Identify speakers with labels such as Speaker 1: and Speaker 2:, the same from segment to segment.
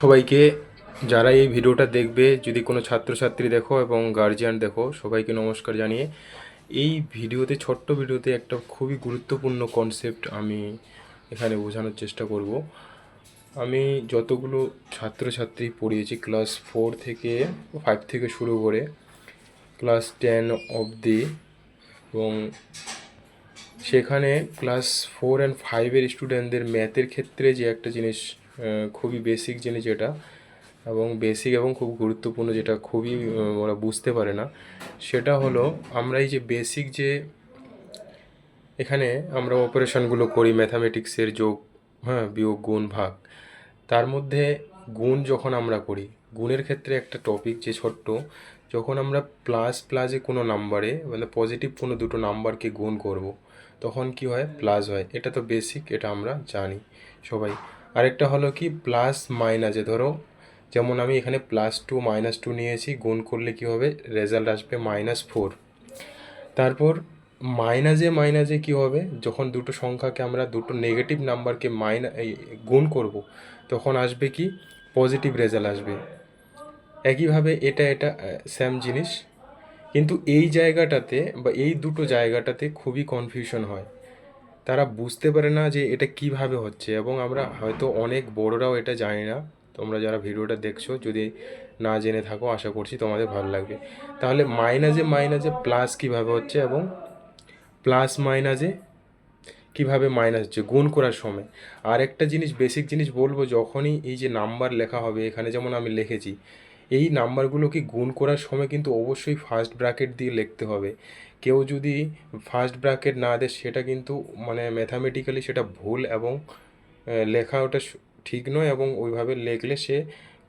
Speaker 1: সবাইকে, যারা এই ভিডিওটা দেখবে, যদি কোনো ছাত্রছাত্রী দেখো এবং গার্জিয়ান দেখো, সবাইকে নমস্কার জানিয়ে এই ভিডিওতে, ছোট্ট ভিডিওতে একটা খুবই গুরুত্বপূর্ণ কনসেপ্ট আমি এখানে বোঝানোর চেষ্টা করব। আমি যতগুলো ছাত্রছাত্রী পড়িয়েছি ক্লাস 4 থেকে 5 থেকে শুরু করে ক্লাস 10 অবধি, এবং সেখানে ক্লাস 4 আর 5-এর স্টুডেন্টদের ম্যাথের ক্ষেত্রে যে একটা জিনিস, খুবই বেসিক জিনিস যেটা, এবং বেসিক এবং খুব গুরুত্বপূর্ণ, যেটা খুবই ওরা বুঝতে পারে না, সেটা হলো আমরা এই যে বেসিক যে এখানে আমরা অপারেশনগুলো করি, ম্যাথামেটিক্সের যোগ, হ্যাঁ, বিয়োগ, গুণ, ভাগ, তার মধ্যে গুণ যখন আমরা করি, গুণের ক্ষেত্রে একটা টপিক যে ছোট্ট, যখন আমরা প্লাস প্লাসে কোনো নাম্বারে, মানে পজিটিভ কোনো দুটো নাম্বারকে গুণ করব, তখন কি হয়? প্লাস হয়। এটা তো বেসিক, এটা আমরা জানি সবাই। আরেকটা হলো কি, প্লাস মাইনাসে, ধরো যেমন আমি এখানে +2 - 2 নিয়েছি, গুণ করলে কি হবে? রেজাল্ট আসবে -4। তারপর মাইনাসে মাইনাসে কী হবে? যখন দুটো সংখ্যাকে আমরা, দুটো নেগেটিভ নাম্বারকে গুণ করব, তখন আসবে কি? পজিটিভ রেজাল্ট আসবে। একইভাবে এটা এটা সেম জিনিস, কিন্তু এই জায়গাটাতে বা এই দুটো জায়গাটাতে খুবই কনফিউশন হয়। তারা বুঝতে পারে না যে এটা কিভাবে হচ্ছে, এবং আমরা হয়তো অনেক বড়রাও এটা জানি না। তোমরা যারা ভিডিওটা দেখছো, যদি না জেনে থাকো, আশা করছি তোমাদের ভালো লাগবে। তাহলে মাইনাসে মাইনাসে প্লাস কিভাবে হচ্ছে, এবং প্লাস মাইনাসে কিভাবে মাইনাস হচ্ছে গুণ করার সময়। আর একটা জিনিস, বেসিক জিনিস বলবো, যখনই এই যে নাম্বার লেখা হবে, এখানে যেমন আমি লিখেছি, এই নাম্বারগুলোকে গুণ করার সময় কিন্তু অবশ্যই ফার্স্ট ব্র্যাকেট দিয়ে লিখতে হবে। কেউ যদি ফার্স্ট ব্র্যাকেট না দেয়, সেটা কিন্তু মানে ম্যাথামেটিক্যালি সেটা ভুল, এবং লেখা ওটা ঠিক নয়, এবং ওইভাবে লিখলে সে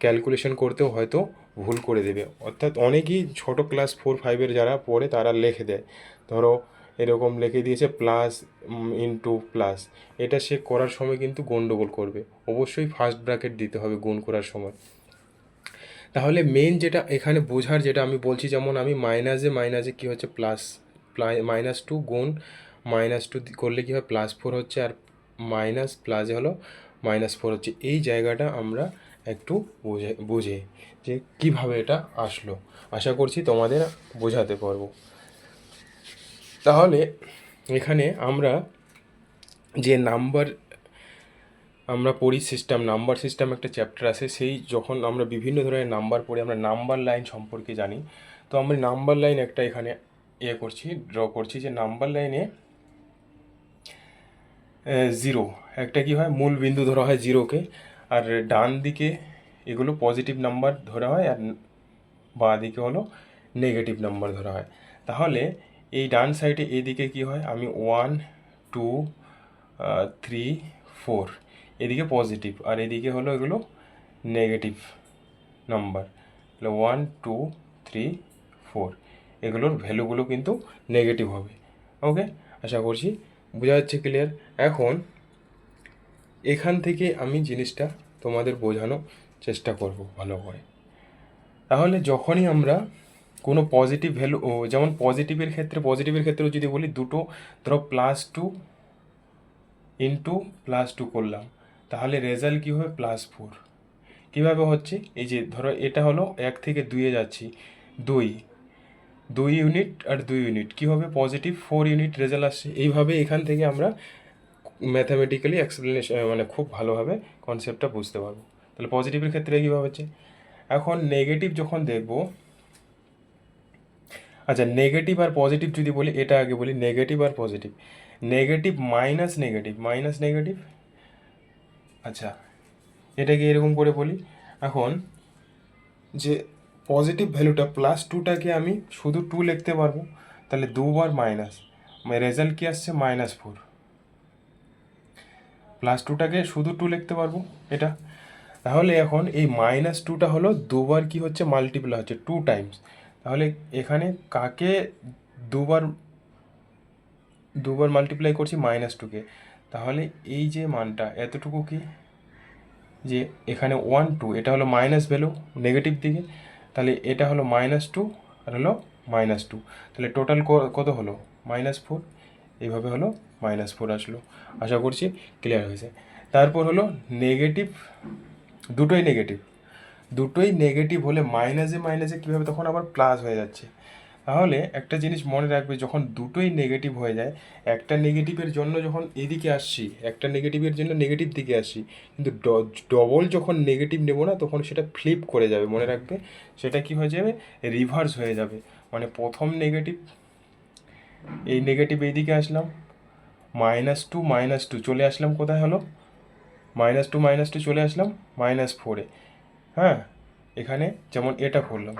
Speaker 1: ক্যালকুলেশন করতেও হয়তো ভুল করে দেবে। অর্থাৎ অনেকেই ছোটো ক্লাস 4-5-এর যারা পড়ে, তারা লিখে দেয়, ধরো এরকম লিখে দিয়েছে প্লাস ইনটু প্লাস, এটা সে করার সময় কিন্তু গন্ডগোল করবে। অবশ্যই ফার্স্ট ব্র্যাকেট দিতে হবে গুণ করার সময়। তাহলে মেন যেটা এখানে বোঝার, যেটা আমি বলছি, যেমন আমি মাইনাসে মাইনাসে কী হচ্ছে? প্লাস -2 গুণ -2 করলে কী হয়? +4 হচ্ছে, আর মাইনাস প্লাসে হলো -4 হচ্ছে। এই জায়গাটা আমরা একটু বুঝে যে কিভাবে এটা আসলো। আশা করছি তোমাদের বোঝাতে পারবো। তাহলে এখানে আমরা যে নাম্বার আমরা পড়ি, নাম্বার সিস্টেম একটা চ্যাপ্টার আছে, সেই যখন আমরা বিভিন্ন ধরনের নাম্বার পড়ি, আমরা নাম্বার লাইন সম্পর্কে জানি। তো আমরা নাম্বার লাইন একটা এখানে ড্র করছি, যে নাম্বার লাইনে 0 একটা কি হয়? মূল বিন্দু ধরা হয় 0কে, আর ডান দিকে এগুলো পজিটিভ নাম্বার ধরা হয়, আর বাঁ দিকে হলো নেগেটিভ নাম্বার ধরা হয়। তাহলে এই ডান সাইডে এদিকে কি হয়? আমি 1 2 3 4, এদিকে পজিটিভ, আর এদিকে হলো এগুলো নেগেটিভ নাম্বার। তাহলে 1 2 3 4, এগুলোর ভ্যালুগুলো কিন্তু নেগেটিভ হবে। ওকে, আশা করছি বোঝা যাচ্ছে, ক্লিয়ার? এখন এখান থেকে আমি জিনিসটা তোমাদের বোঝানোর চেষ্টা করব ভালো করে। তাহলে যখনই আমরা কোনো পজিটিভ ভ্যালু, যেমন পজিটিভের ক্ষেত্রেও যদি বলি, দুটো ধরো +2 ইন্টু +2 করলাম, তাহলে রেজাল্ট কী হবে? +4। কীভাবে হচ্ছে? এই যে ধরো এটা হলো 1 থেকে 2-এ যাচ্ছি, 2 2 ইউনিট আর 2 ইউনিট, কী হবে? পজিটিভ 4 ইউনিট রেজাল্ট আসছে। এইভাবে এখান থেকে আমরা ম্যাথামেটিক্যালি এক্সপ্লেনেশন, মানে খুব ভালোভাবে কনসেপ্টটা বুঝতে পারবো। তাহলে পজিটিভের ক্ষেত্রে কীভাবে হচ্ছে? এখন নেগেটিভ যখন দেখব, আচ্ছা, নেগেটিভ আর পজিটিভ যদি বলি, এটা আগে বলি, নেগেটিভ আর পজিটিভ। নেগেটিভ মাইনাস নেগেটিভ, আচ্ছা, এটাকে এরকম করে বলি। এখন যে পজিটিভ ভ্যালুটা +2টাকে আমি শুধু 2 লিখতে পারবো, তাহলে দুবার মাইনাস, রেজাল্ট কী আসছে? -4। +2টাকে শুধু 2 লিখতে পারবো এটা। তাহলে এখন এই -2টা হলো দুবার কি হচ্ছে? মাল্টিপ্লাই হচ্ছে, 2 টাইমস। তাহলে এখানে কাকে দুবার দুবার মাল্টিপ্লাই করছি? -2কে। তাহলে এই যে মানটা এতটুকু কি, যে এখানে 1 2, এটা হলো মাইনাস ভ্যালু নেগেটিভ দিকে, তাহলে এটা হলো -2 আর হলো -2, তাহলে টোটাল কত হলো? -4। এইভাবে হলো -4 আসলো। আশা করছি ক্লিয়ার হয়েছে। তারপর হলো নেগেটিভ দুটোই নেগেটিভ। দুটোই নেগেটিভ হলে মাইনাসে মাইনাসে কীভাবে তখন আবার প্লাস হয়ে যাচ্ছে। তাহলে একটা জিনিস মনে রাখবে, যখন দুটোই নেগেটিভ হয়ে যায়, একটা নেগেটিভের জন্য যখন এদিকে আসছি, একটা নেগেটিভের জন্য নেগেটিভ দিকে আসি, কিন্তু ডবল যখন নেগেটিভ নেব না তখন সেটা ফ্লিপ করে যাবে, মনে রাখবে। সেটা কি হয়ে যাবে, রিভার্স হয়ে যাবে। মানে প্রথম নেগেটিভ, এই নেগেটিভ এইদিকে আসলাম, -2 চলে আসলাম কোথায় হলো, -2 চলে আসলাম -4-এ। হ্যাঁ, এখানে যেমন এটা করলাম,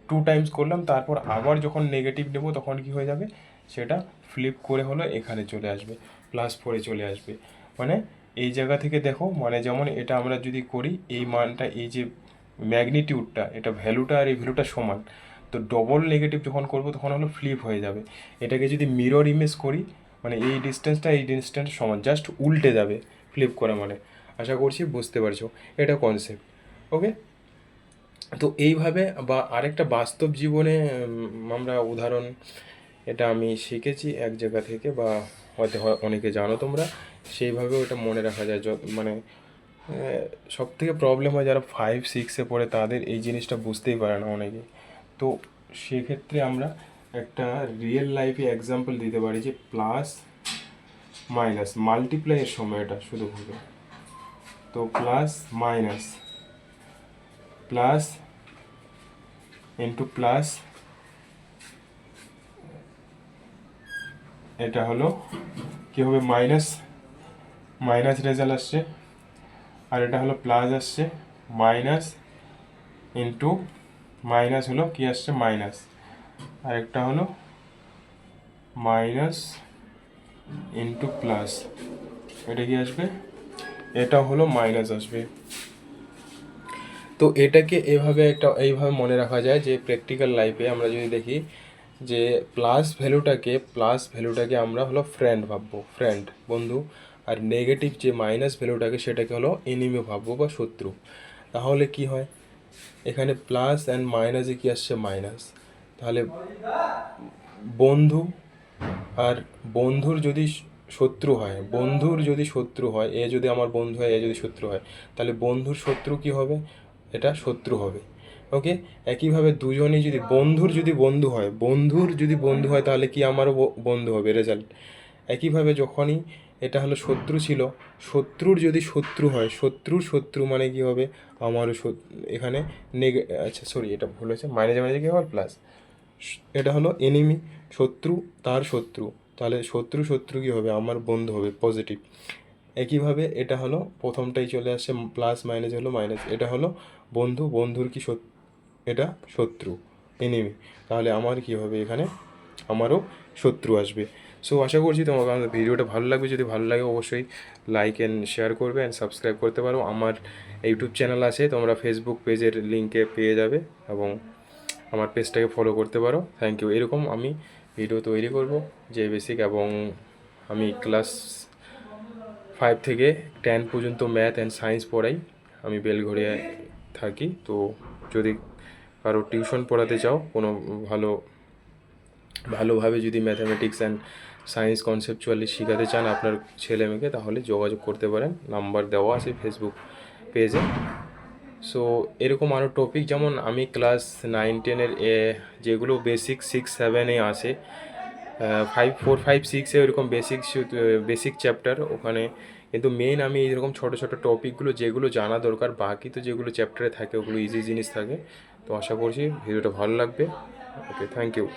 Speaker 1: 2 টাইমস করলাম, তারপর আবার যখন নেগেটিভ নেব তখন কি হয়ে যাবে, সেটা ফ্লিপ করে হলো এখানে চলে আসবে, +4-এ চলে আসবে। মানে এই জায়গা থেকে দেখো, মানে যেমন এটা আমরা যদি করি, এই মানটা, এই যে ম্যাগনিটিউডটা, এটা ভ্যালুটা আর এই ভ্যালুটা সমান, তো ডবল নেগেটিভ যখন করব তখন হলো ফ্লিপ হয়ে যাবে। এটাকে যদি মিরর ইমেজ করি, মানে এই ডিস্টেন্সটা এই ডিস্টেন্স সমান, জাস্ট উল্টে যাবে ফ্লিপ করা মানে। আশা করছি বুঝতে পারছো, এটা কনসেপ্ট। ওকে, তো এইভাবে, বা আরেকটা বাস্তব জীবনে আমরা উদাহরণ, এটা আমি শিখেছি এক জায়গা থেকে, বা হয়তো অনেকে জানো তোমরা, সেইভাবে ওটা মনে রাখা যায়। মানে সব থেকে প্রবলেম হয় যারা 5-6-এ পড়ে, তাদের এই জিনিসটা বুঝতেই পারে না অনেকে। তো সেক্ষেত্রে আমরা একটা রিয়েল লাইফে এক্সাম্পল দিতে পারি, যে প্লাস মাইনাস মাল্টিপ্লাইয়ের সময় এটা শুধু হবে। তো plus minus, plus into plus, এটা হলো কি হবে, মাইনাস মাইনাস রেজাল্ট আসছে, আর এটা হলো প্লাস আসছে, মাইনাস ইন্টু মাইনাস হলো কি আসছে, মাইনাস, আর একটা হলো মাইনাস ইন্টু প্লাস, এটা কি আসবে, এটা হলো মাইনাস আসবে। তো এটাকে এইভাবে মনে রাখা যায়, যে প্র্যাকটিক্যাল লাইফে আমরা যদি দেখি, যে প্লাস ভ্যালুটাকে আমরা হলো ফ্রেন্ড ভাববো, ফ্রেন্ড, বন্ধু। আর নেগেটিভ যে মাইনাস ভ্যালুটাকে, সেটাকে হলো এনিমি ভাববো বা শত্রু। তাহলে কি হয়, এখানে প্লাস অ্যান্ড মাইনাসে কি আসছে, মাইনাস। তাহলে বন্ধু আর বন্ধুর যদি শত্রু হয়, এ যদি আমার বন্ধু হয়, এ যদি শত্রু হয়, তাহলে বন্ধুর শত্রু কি হবে, এটা শত্রু হবে। ওকে, একইভাবে দুজনেই যদি বন্ধুর যদি বন্ধু হয় তাহলে কি আমারও বন্ধু হবে, রেজাল্ট। একইভাবে যখনই এটা হলো শত্রু ছিল, শত্রুর যদি শত্রু হয়, শত্রুর শত্রু মানে কি হবে, আমারও এখানে আচ্ছা সরি, এটা ভুল হয়েছে, মাইনাসে মাইনাসে কি হবে, প্লাস। এটা হলো এনিমি, শত্রু তার শত্রু, তাহলে শত্রু শত্রু কী হবে, আমার বন্ধু হবে, পজিটিভ। একইভাবে এটা হলো প্রথমটাই চলে আসছে, প্লাস মাইনাস হলো মাইনাস, এটা হলো বন্ধু, বন্ধুর কি এটা শত্রু, এনিমি, তাহলে আমার কি হবে, এখানে আমারও শত্রু আসবে। সো আশা করছি তোমার আমাদের ভিডিওটা ভালো লাগবে। যদি ভালো লাগে অবশ্যই লাইক অ্যান্ড শেয়ার করবে অ্যান্ড সাবস্ক্রাইব করতে পারো। আমার ইউটিউব চ্যানেল আছে, তোমরা ফেসবুক পেজের লিঙ্কে পেয়ে যাবে, এবং আমার পেজটাকে ফলো করতে পারো। Thank you. এরকম আমি ভিডিও তৈরি করব, যে বেসিক, এবং আমি ক্লাস 5 থেকে 10 পর্যন্ত ম্যাথ অ্যান্ড সায়েন্স পড়াই। আমি বেলঘড়িয়ায় থাকি। তো যদি কারো টিউশন পড়াতে চাও, কোনো ভালোভাবে যদি ম্যাথামেটিক্স অ্যান্ড সায়েন্স কনসেপচুয়ালি শেখাতে চান আপনার ছেলে মেয়েকে, তাহলে যোগাযোগ করতে পারেন, নাম্বার দেওয়া আছে ফেসবুক পেজে। সো এরকম আরও টপিক, যেমন আমি ক্লাস 9-10-এর যেগুলো বেসিক 6-7-এ আসে, 4-5-6-এ ওইরকম বেসিক চ্যাপ্টার ওখানে, কিন্তু মেইন আমি এরকম ছোটো ছোটো টপিকগুলো যেগুলো জানা দরকার, বাকি তো যেগুলো চ্যাপ্টারে থাকে ওগুলো ইজি জিনিস থাকে। তো আশা করছি ভিডিওটা ভালো লাগবে। ওকে, থ্যাংক ইউ।